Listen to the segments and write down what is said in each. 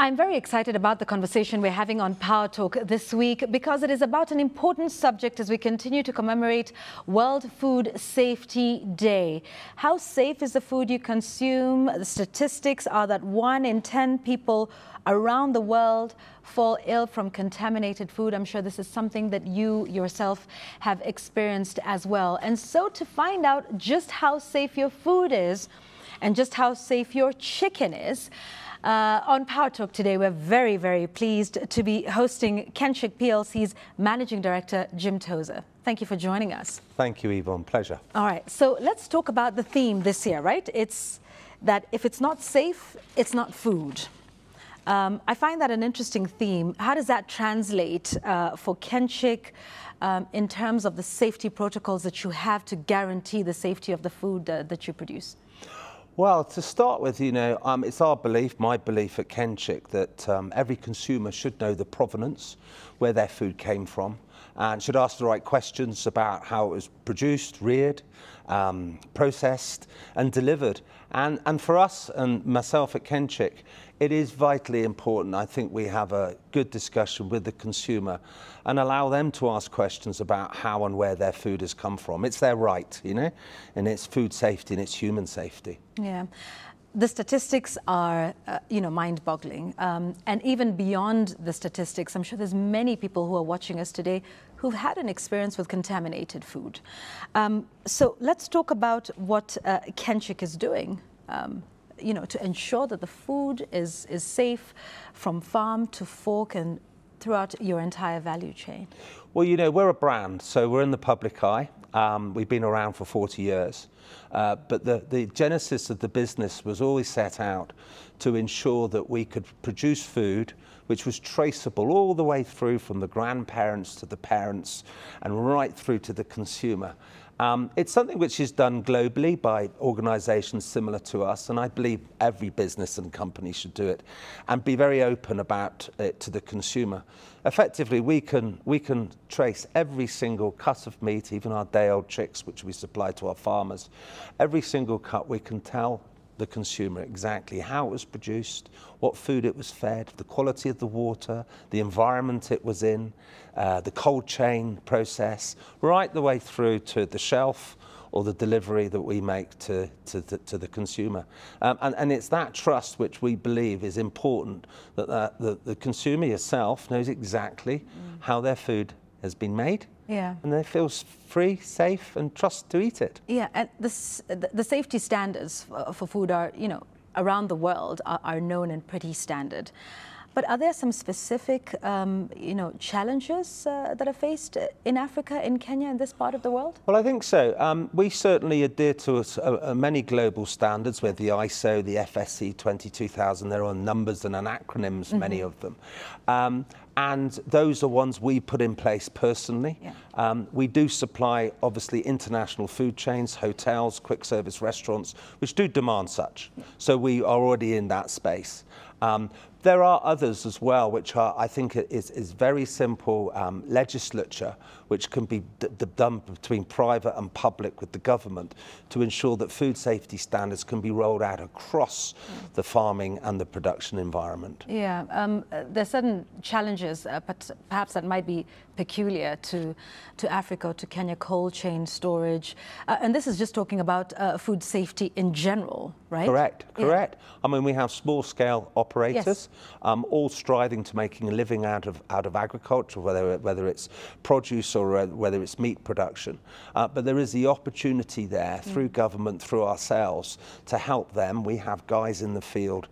I'm very excited about the conversation we're having on Power Talk this week because it is about an important subject as we continue to commemorate World Food Safety Day. How safe is the food you consume? The statistics are that 1 in 10 people around the world fall ill from contaminated food. I'm sure this is something that you yourself have experienced as well. And so to find out just how safe your food is and just how safe your chicken is, on Power Talk today, we're very, very pleased to be hosting Kenchick PLC's Managing Director, Jim Tozer. Thank you for joining us. Thank you, Yvonne. Pleasure. All right, so let's talk about the theme this year, right? It's that if it's not safe, it's not food. I find that an interesting theme. How does that translate for Kenchick in terms of the safety protocols that you have to guarantee the safety of the food that you produce? Well, to start with, it's our belief, my belief at Kenchick, that every consumer should know the provenance, where their food came from, and should ask the right questions about how it was produced, reared, processed and delivered. And for us and myself at Kenchick, it is vitally important. I think we have a good discussion with the consumer and allow them to ask questions about how and where their food has come from. It's their right, and it's food safety and it's human safety. Yeah. The statistics are, mind-boggling. And even beyond the statistics, I'm sure there's many people who are watching us today who've had an experience with contaminated food. So let's talk about what Kenchick is doing, to ensure that the food is safe from farm to fork and throughout your entire value chain. Well, we're a brand, so we're in the public eye. We've been around for 40 years. But the genesis of the business was always set out to ensure that we could produce food which was traceable all the way through from the grandparents to the parents and right through to the consumer. It's something which is done globally by organisations similar to us, and I believe every business and company should do it and be very open about it to the consumer. Effectively, we can trace every single cut of meat, even our day-old chicks, which we supply to our farmers. Every single cut, we can tell the consumer exactly how it was produced, what food it was fed, the quality of the water, the environment it was in, the cold chain process, right the way through to the shelf or the delivery that we make to the consumer. And it's that trust which we believe is important, that the consumer yourself knows exactly how their food has been made. Yeah. And they feel free, safe, and trust to eat it. Yeah, and the safety standards for food are, around the world are known and pretty standard. But are there some specific, challenges that are faced in Africa, in Kenya, in this part of the world? Well, I think so. We certainly adhere to many global standards, with the ISO, the FSC 22000. There are numbers and acronyms, many of them. And those are ones we put in place personally. Yeah. We do supply, obviously, international food chains, hotels, quick service restaurants, which do demand such. Yeah. So we are already in that space. There are others as well, which are, I think, is very simple legislature, which can be done between private and public with the government to ensure that food safety standards can be rolled out across the farming and the production environment. Yeah, there's certain challenges, but perhaps that might be peculiar to Africa or to Kenya, cold chain storage. And this is just talking about food safety in general, right? Correct, correct. Yeah. I mean, we have small-scale operators, yes, all striving to making a living out of agriculture, whether it's produce or whether it's meat production. But there is the opportunity there through government, through ourselves, to help them. We have guys in the field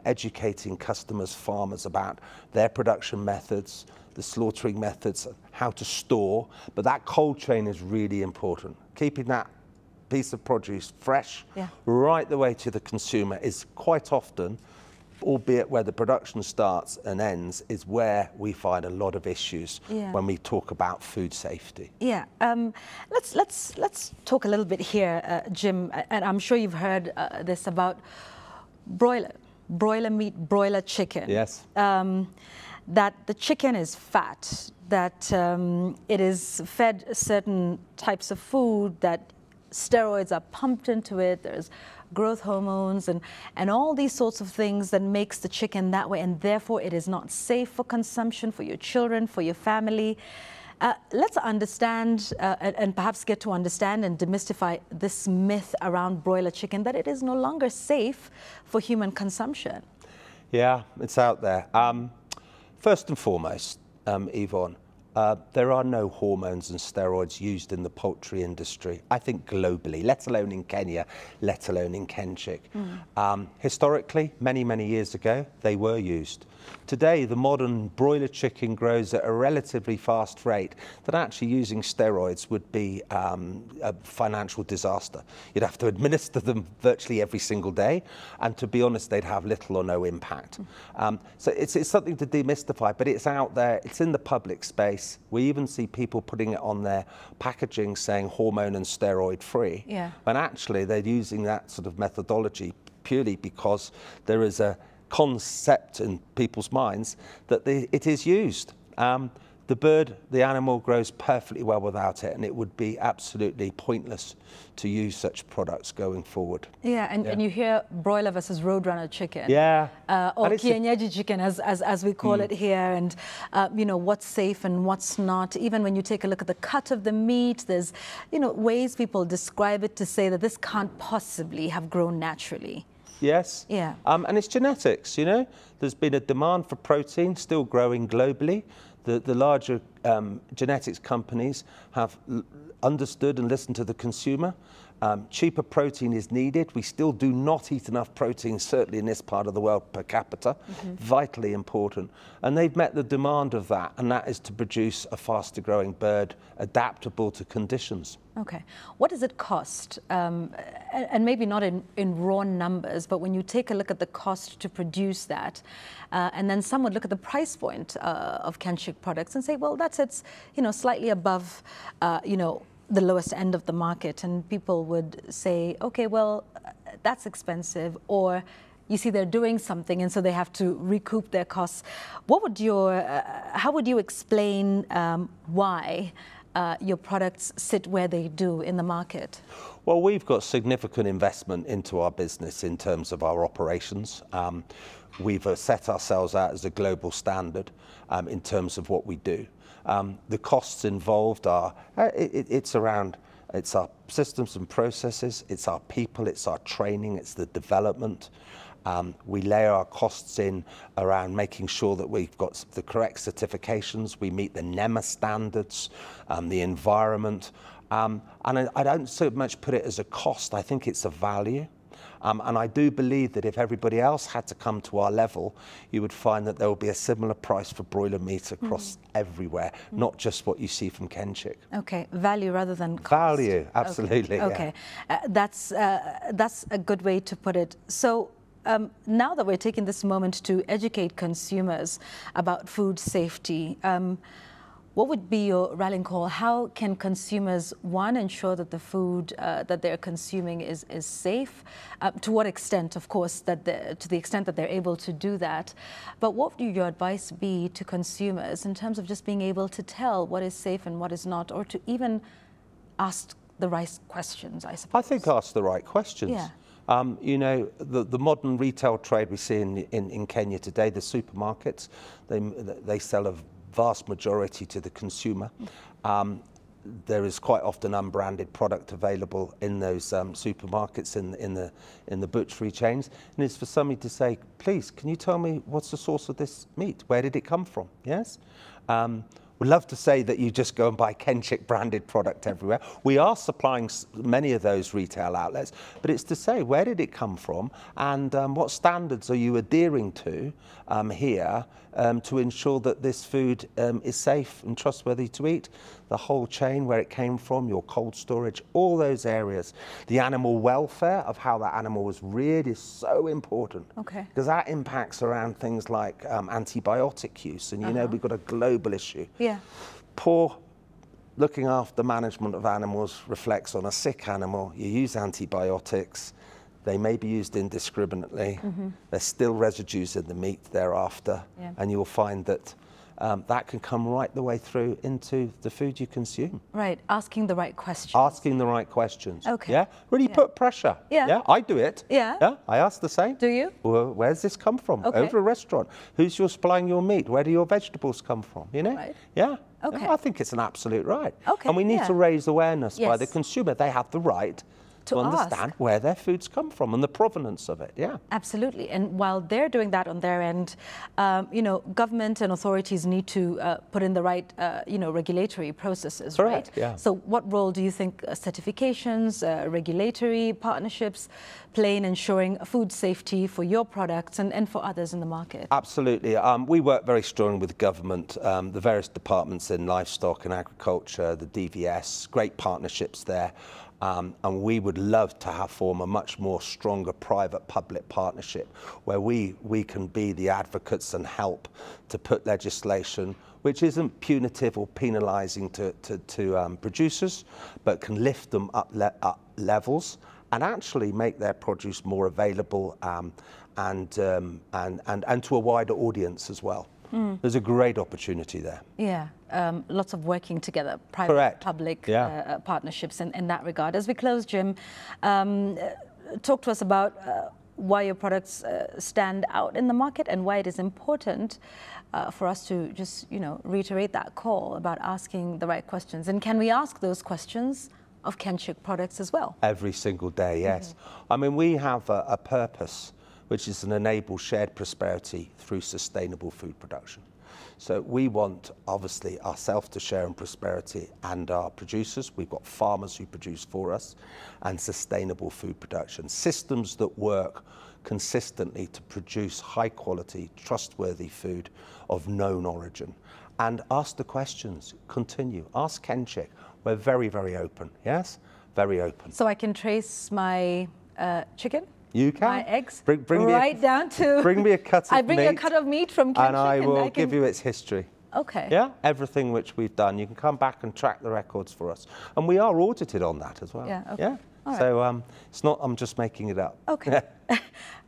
educating customers, farmers about their production methods, the slaughtering methods, how to store. But that cold chain is really important. Keeping that piece of produce fresh, right the way to the consumer is quite often, albeit where the production starts and ends, is where we find a lot of issues when we talk about food safety. Yeah, let's talk a little bit here, Jim, and I'm sure you've heard this about broiler meat, broiler chicken. Yes. That the chicken is fat, that it is fed certain types of food that steroids are pumped into it, there's growth hormones and all these sorts of things that makes the chicken that way, and therefore it is not safe for consumption for your children, for your family. Let's understand and perhaps get to understand and demystify this myth around broiler chicken that it is no longer safe for human consumption. Yeah, it's out there. First and foremost, Yvonne, there are no hormones and steroids used in the poultry industry, I think globally, let alone in Kenya, let alone in Kenchik. Historically, many years ago, they were used. Today, the modern broiler chicken grows at a relatively fast rate that actually using steroids would be a financial disaster. You'd have to administer them virtually every single day, and to be honest, they'd have little or no impact. So it's something to demystify, but it's out there, it's in the public space. We even see people putting it on their packaging saying hormone and steroid free. Yeah. And actually, they're using that sort of methodology purely because there is a concept in people's minds that it is used. The bird, the animal grows perfectly well without it, and it would be absolutely pointless to use such products going forward. Yeah, and you hear broiler versus roadrunner chicken. Yeah. Or kienyeji chicken, as we call it here, and you know, what's safe and what's not. Even when you take a look at the cut of the meat, there's, you know, ways people describe it to say that this can't possibly have grown naturally. Yes. Yeah. And it's genetics, you know. There's been a demand for protein still growing globally. The larger genetics companies have understood and listened to the consumer. Cheaper protein is needed. We still do not eat enough protein, certainly in this part of the world, per capita. Vitally important. And they've met the demand of that, and that is to produce a faster growing bird, adaptable to conditions. Okay. What does it cost? And maybe not in raw numbers, but when you take a look at the cost to produce that, and then some would look at the price point of Kenchik products and say, well, it's, you know, slightly above, you know, the lowest end of the market, and people would say, okay, well, that's expensive, or you see they're doing something and so they have to recoup their costs. What would your, how would you explain why your products sit where they do in the market? Well, we've got significant investment into our business in terms of our operations. We've set ourselves out as a global standard in terms of what we do. The costs involved are, it's our systems and processes, it's our people, it's our training, it's the development. We layer our costs in around making sure that we've got the correct certifications, we meet the NEMA standards, the environment. And I don't so much put it as a cost, I think it's a value. And I do believe that if everybody else had to come to our level, you would find that there will be a similar price for broiler meat across everywhere, not just what you see from Kenchik. Okay, value rather than cost. Value, absolutely. Okay, yeah. That's a good way to put it. So now that we're taking this moment to educate consumers about food safety, what would be your rallying call? How can consumers, one, ensure that the food that they're consuming is safe? To what extent, of course, to the extent that they're able to do that. But what would your advice be to consumers in terms of just being able to tell what is safe and what is not, or to even ask the right questions, I suppose? I think ask the right questions. Yeah. You know, the modern retail trade we see in Kenya today, the supermarkets, they sell a vast majority to the consumer. There is quite often unbranded product available in those supermarkets in the butchery chains, and it's for somebody to say, please, can you tell me what's the source of this meat? Where did it come from? Yes. We'd love to say that you just go and buy Kenchik branded product everywhere. We are supplying many of those retail outlets, but it's to say, where did it come from, and what standards are you adhering to here to ensure that this food is safe and trustworthy to eat? The whole chain, where it came from, your cold storage, all those areas. The animal welfare of how that animal was reared is so important. Okay. Because that impacts around things like antibiotic use, and you know, we've got a global issue. Yeah. Poor looking after management of animals reflects on a sick animal. You use antibiotics, they may be used indiscriminately. There's still residues in the meat thereafter, and you'll find that that can come right the way through into the food you consume. Right, asking the right questions. Asking the right questions. Okay. Yeah, really put pressure. Yeah. Yeah, I do it. Yeah. Yeah, I ask the same. Do you? Well, where's this come from? Okay. Over a restaurant. Who's supplying your meat? Where do your vegetables come from? You know? Right. Yeah. Okay. Yeah, I think it's an absolute right. Okay, And we need to raise awareness by the Yes. consumer. They have the right to understand where their foods come from and the provenance of it. Yeah. Absolutely. And while they're doing that on their end, you know, government and authorities need to put in the right, you know, regulatory processes, Correct, right? yeah. So what role do you think certifications, regulatory partnerships play in ensuring food safety for your products and for others in the market? Absolutely. We work very strongly with government, the various departments in livestock and agriculture, the DVS, great partnerships there. And we would love to form a much more stronger private-public partnership where we can be the advocates and help to put legislation which isn't punitive or penalising to producers, but can lift them up levels and actually make their produce more available and to a wider audience as well. There's a great opportunity there. Yeah, lots of working together, private-public partnerships in that regard. As we close, Jim, talk to us about why your products stand out in the market and why it is important for us to just, you know, reiterate that call about asking the right questions. And can we ask those questions of Kenchik products as well? Every single day, yes. I mean, we have a purpose, which is to enable shared prosperity through sustainable food production. So we want, obviously, ourselves to share in prosperity and our producers. We've got farmers who produce for us, and sustainable food production. Systems that work consistently to produce high quality, trustworthy food of known origin. And ask the questions, continue. Ask Kenchik. We're very, very open, yes? Very open. So I can trace my chicken? You can. My eggs, bring right down to... Bring me a cut of meat. I bring a cut of meat from Kenchik and I will give you its history. Okay. Yeah, everything which we've done. You can come back and track the records for us. And we are audited on that as well. Yeah, okay. Yeah. All So right. it's not, I'm just making it up. Okay.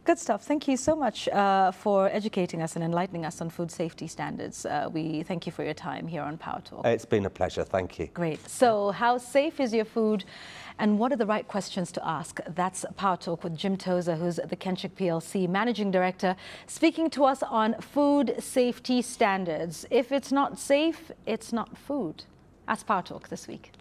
Good stuff. Thank you so much for educating us and enlightening us on food safety standards. We thank you for your time here on Power Talk. It's been a pleasure. Thank you. Great. So how safe is your food and what are the right questions to ask? That's Power Talk with Jim Tozer, who's the Kenchik PLC Managing Director, speaking to us on food safety standards. If it's not safe, it's not food. That's Power Talk this week.